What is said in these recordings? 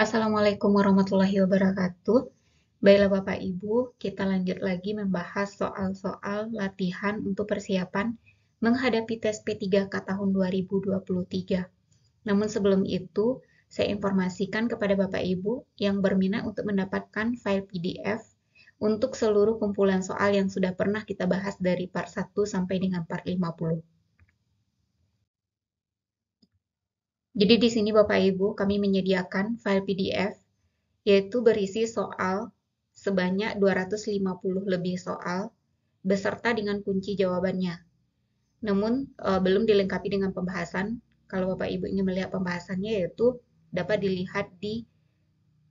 Assalamualaikum warahmatullahi wabarakatuh. Baiklah Bapak Ibu, kita lanjut lagi membahas soal-soal latihan untuk persiapan menghadapi tes P3K tahun 2023. Namun sebelum itu, saya informasikan kepada Bapak Ibu yang berminat untuk mendapatkan file PDF untuk seluruh kumpulan soal yang sudah pernah kita bahas dari part 1 sampai dengan part 50. Jadi di sini Bapak Ibu, kami menyediakan file PDF yaitu berisi soal sebanyak 250 lebih soal beserta dengan kunci jawabannya. Namun belum dilengkapi dengan pembahasan. Kalau Bapak Ibu ingin melihat pembahasannya yaitu dapat dilihat di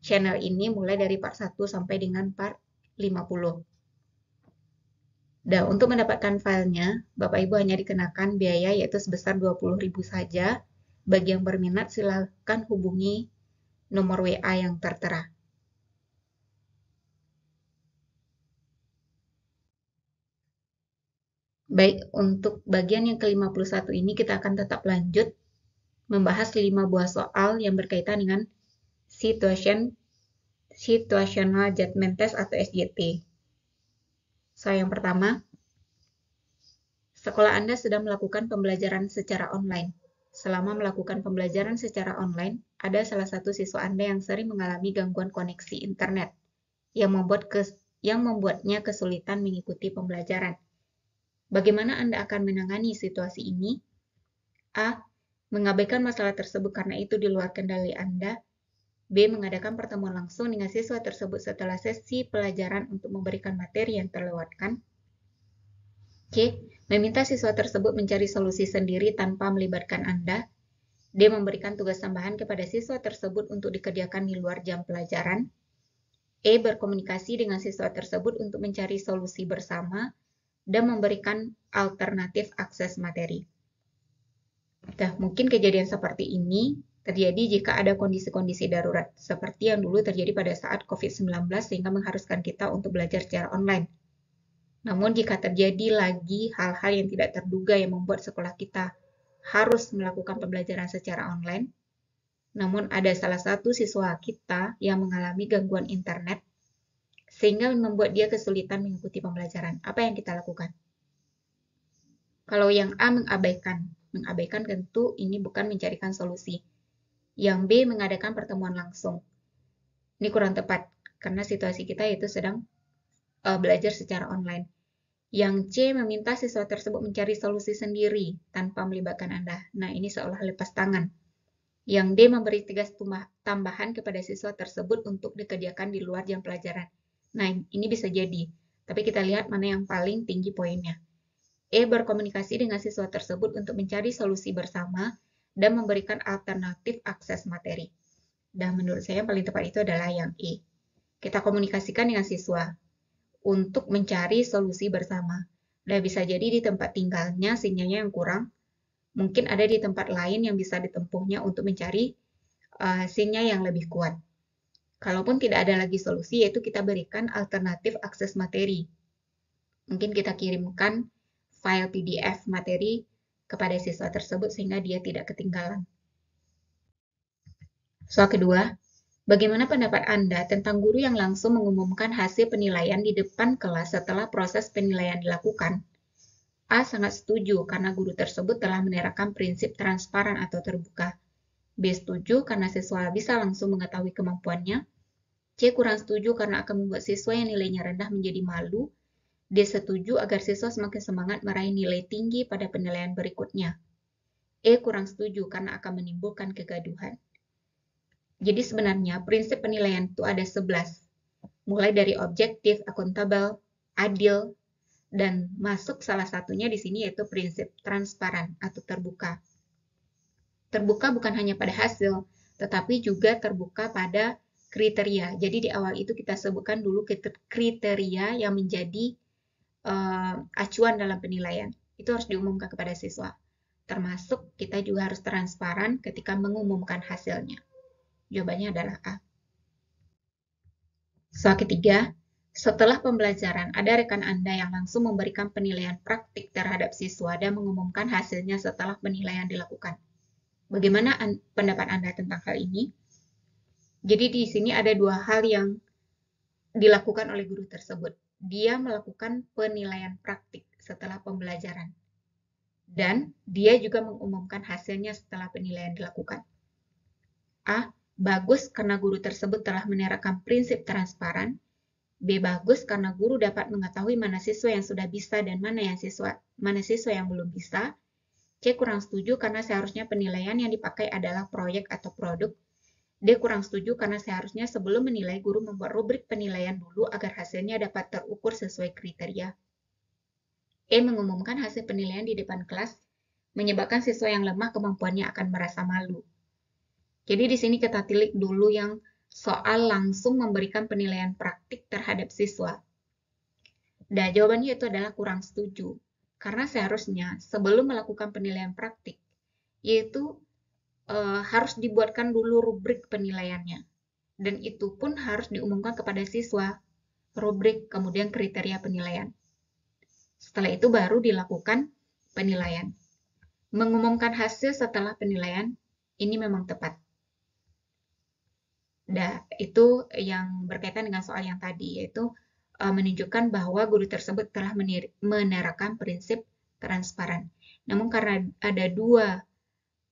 channel ini mulai dari part 1 sampai dengan part 50. Dan untuk mendapatkan filenya, Bapak Ibu hanya dikenakan biaya yaitu sebesar 20.000 saja. Bagi yang berminat silakan hubungi nomor WA yang tertera. Baik, untuk bagian yang ke-51 ini kita akan tetap lanjut membahas 5 buah soal yang berkaitan dengan Situational Judgment Test atau SJT. Soal yang pertama, sekolah Anda sedang melakukan pembelajaran secara online. Selama melakukan pembelajaran secara online, ada salah satu siswa Anda yang sering mengalami gangguan koneksi internet yang membuatnya kesulitan mengikuti pembelajaran. Bagaimana Anda akan menangani situasi ini? A. Mengabaikan masalah tersebut karena itu di luar kendali Anda. B. Mengadakan pertemuan langsung dengan siswa tersebut setelah sesi pelajaran untuk memberikan materi yang terlewatkan. C. Meminta siswa tersebut mencari solusi sendiri tanpa melibatkan Anda. D. Memberikan tugas tambahan kepada siswa tersebut untuk dikerjakan di luar jam pelajaran. E. Berkomunikasi dengan siswa tersebut untuk mencari solusi bersama dan memberikan alternatif akses materi. Nah, mungkin kejadian seperti ini terjadi jika ada kondisi-kondisi darurat, seperti yang dulu terjadi pada saat COVID-19 sehingga mengharuskan kita untuk belajar secara online. Namun jika terjadi lagi hal-hal yang tidak terduga yang membuat sekolah kita harus melakukan pembelajaran secara online, namun ada salah satu siswa kita yang mengalami gangguan internet, sehingga membuat dia kesulitan mengikuti pembelajaran. Apa yang kita lakukan? Kalau yang A mengabaikan tentu ini bukan mencarikan solusi. Yang B mengadakan pertemuan langsung. Ini kurang tepat karena situasi kita itu sedang belajar secara online. Yang C meminta siswa tersebut mencari solusi sendiri tanpa melibatkan Anda. Nah, ini seolah lepas tangan. Yang D memberi tugas tambahan kepada siswa tersebut untuk dikerjakan di luar jam pelajaran. Nah, ini bisa jadi. Tapi kita lihat mana yang paling tinggi poinnya. E berkomunikasi dengan siswa tersebut untuk mencari solusi bersama dan memberikan alternatif akses materi. Dan menurut saya yang paling tepat itu adalah yang E. Kita komunikasikan dengan siswa untuk mencari solusi bersama. Dan bisa jadi di tempat tinggalnya sinyalnya yang kurang, mungkin ada di tempat lain yang bisa ditempuhnya untuk mencari sinyal yang lebih kuat. Kalaupun tidak ada lagi solusi, yaitu kita berikan alternatif akses materi. Mungkin kita kirimkan file PDF materi kepada siswa tersebut sehingga dia tidak ketinggalan. Soal kedua, bagaimana pendapat Anda tentang guru yang langsung mengumumkan hasil penilaian di depan kelas setelah proses penilaian dilakukan? A. Sangat setuju karena guru tersebut telah menerapkan prinsip transparan atau terbuka. B. Setuju karena siswa bisa langsung mengetahui kemampuannya. C. Kurang setuju karena akan membuat siswa yang nilainya rendah menjadi malu. D. Setuju agar siswa semakin semangat meraih nilai tinggi pada penilaian berikutnya. E. Kurang setuju karena akan menimbulkan kegaduhan. Jadi sebenarnya prinsip penilaian itu ada 11. Mulai dari objektif, akuntabel, adil, dan masuk salah satunya di sini yaitu prinsip transparan atau terbuka. Terbuka bukan hanya pada hasil, tetapi juga terbuka pada kriteria. Jadi di awal itu kita sebutkan dulu kriteria yang menjadi acuan dalam penilaian. Itu harus diumumkan kepada siswa. Termasuk kita juga harus transparan ketika mengumumkan hasilnya. Jawabannya adalah A. Soal ketiga, setelah pembelajaran, ada rekan Anda yang langsung memberikan penilaian praktik terhadap siswa dan mengumumkan hasilnya setelah penilaian dilakukan. Bagaimana pendapat Anda tentang hal ini? Jadi di sini ada dua hal yang dilakukan oleh guru tersebut. Dia melakukan penilaian praktik setelah pembelajaran. Dan dia juga mengumumkan hasilnya setelah penilaian dilakukan. A. Bagus karena guru tersebut telah menerapkan prinsip transparan. B. Bagus karena guru dapat mengetahui mana siswa yang sudah bisa dan mana siswa yang belum bisa. C. Kurang setuju karena seharusnya penilaian yang dipakai adalah proyek atau produk. D. Kurang setuju karena seharusnya sebelum menilai, guru membuat rubrik penilaian dulu agar hasilnya dapat terukur sesuai kriteria. E. Mengumumkan hasil penilaian di depan kelas menyebabkan siswa yang lemah kemampuannya akan merasa malu. Jadi di sini kita tilik dulu yang soal langsung memberikan penilaian praktik terhadap siswa. Dan jawabannya itu adalah kurang setuju. Karena seharusnya sebelum melakukan penilaian praktik, yaitu harus dibuatkan dulu rubrik penilaiannya. Dan itu pun harus diumumkan kepada siswa, rubrik kemudian kriteria penilaian. Setelah itu baru dilakukan penilaian. Mengumumkan hasil setelah penilaian, ini memang tepat. Nah, itu yang berkaitan dengan soal yang tadi, yaitu menunjukkan bahwa guru tersebut telah menerapkan prinsip transparan. Namun karena ada dua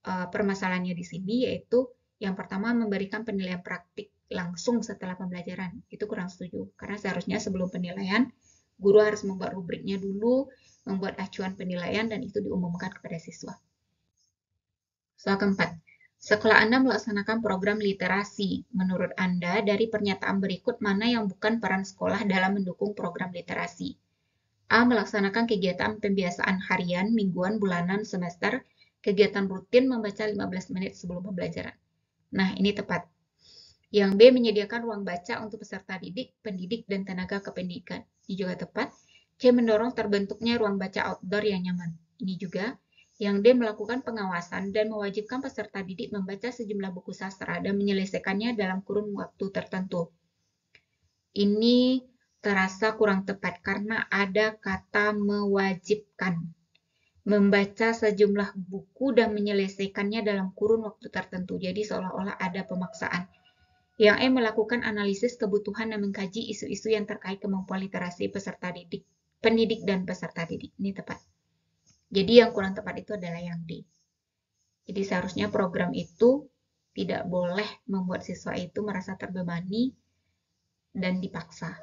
permasalahannya di sini, yaitu yang pertama memberikan penilaian praktik langsung setelah pembelajaran. Itu kurang setuju, karena seharusnya sebelum penilaian, guru harus membuat rubriknya dulu, membuat acuan penilaian, dan itu diumumkan kepada siswa. Soal keempat. Sekolah Anda melaksanakan program literasi. Menurut Anda, dari pernyataan berikut mana yang bukan peran sekolah dalam mendukung program literasi? A. Melaksanakan kegiatan pembiasaan harian, mingguan, bulanan, semester, kegiatan rutin membaca 15 menit sebelum pembelajaran. Nah, ini tepat. Yang B. Menyediakan ruang baca untuk peserta didik, pendidik, dan tenaga kependidikan. Ini juga tepat. C. Mendorong terbentuknya ruang baca outdoor yang nyaman. Ini juga. Yang D. Melakukan pengawasan dan mewajibkan peserta didik membaca sejumlah buku sastra dan menyelesaikannya dalam kurun waktu tertentu. Ini terasa kurang tepat karena ada kata mewajibkan. Membaca sejumlah buku dan menyelesaikannya dalam kurun waktu tertentu. Jadi seolah-olah ada pemaksaan. Yang E. Melakukan analisis kebutuhan dan mengkaji isu-isu yang terkait kemampuan literasi peserta didik, pendidik dan peserta didik. Ini tepat. Jadi yang kurang tepat itu adalah yang D. Jadi seharusnya program itu tidak boleh membuat siswa itu merasa terbebani dan dipaksa.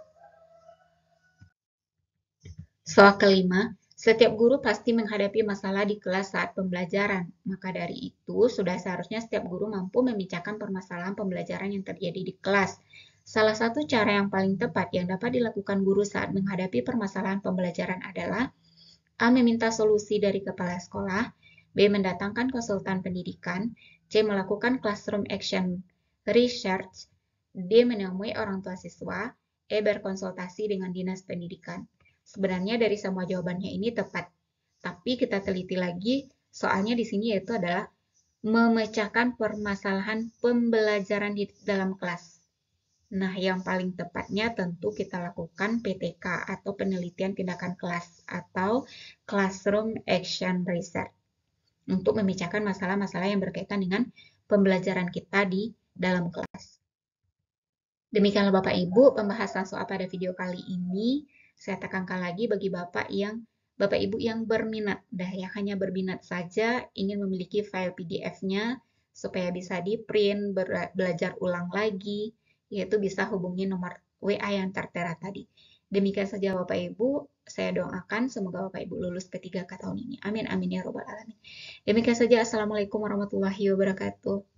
Soal kelima, setiap guru pasti menghadapi masalah di kelas saat pembelajaran. Maka dari itu, sudah seharusnya setiap guru mampu memecahkan permasalahan pembelajaran yang terjadi di kelas. Salah satu cara yang paling tepat yang dapat dilakukan guru saat menghadapi permasalahan pembelajaran adalah A. Meminta solusi dari kepala sekolah, B. Mendatangkan konsultan pendidikan, C. Melakukan classroom action research, D. Menemui orang tua siswa, E. Berkonsultasi dengan dinas pendidikan. Sebenarnya dari semua jawabannya ini tepat, tapi kita teliti lagi, soalnya di sini yaitu adalah memecahkan permasalahan pembelajaran di dalam kelas. Nah, yang paling tepatnya tentu kita lakukan PTK atau penelitian tindakan kelas atau Classroom Action Research untuk memecahkan masalah-masalah yang berkaitan dengan pembelajaran kita di dalam kelas. Demikianlah Bapak Ibu pembahasan soal pada video kali ini. Saya tekankan lagi bagi Bapak Ibu yang berminat, yang hanya berminat saja ingin memiliki file PDF-nya supaya bisa di-print, belajar ulang lagi, yaitu bisa hubungi nomor WA yang tertera tadi. Demikian saja Bapak Ibu, saya doakan semoga Bapak Ibu lulus P3K tahun ini. Amin, amin ya robbal alamin. Demikian saja, Assalamualaikum warahmatullahi wabarakatuh.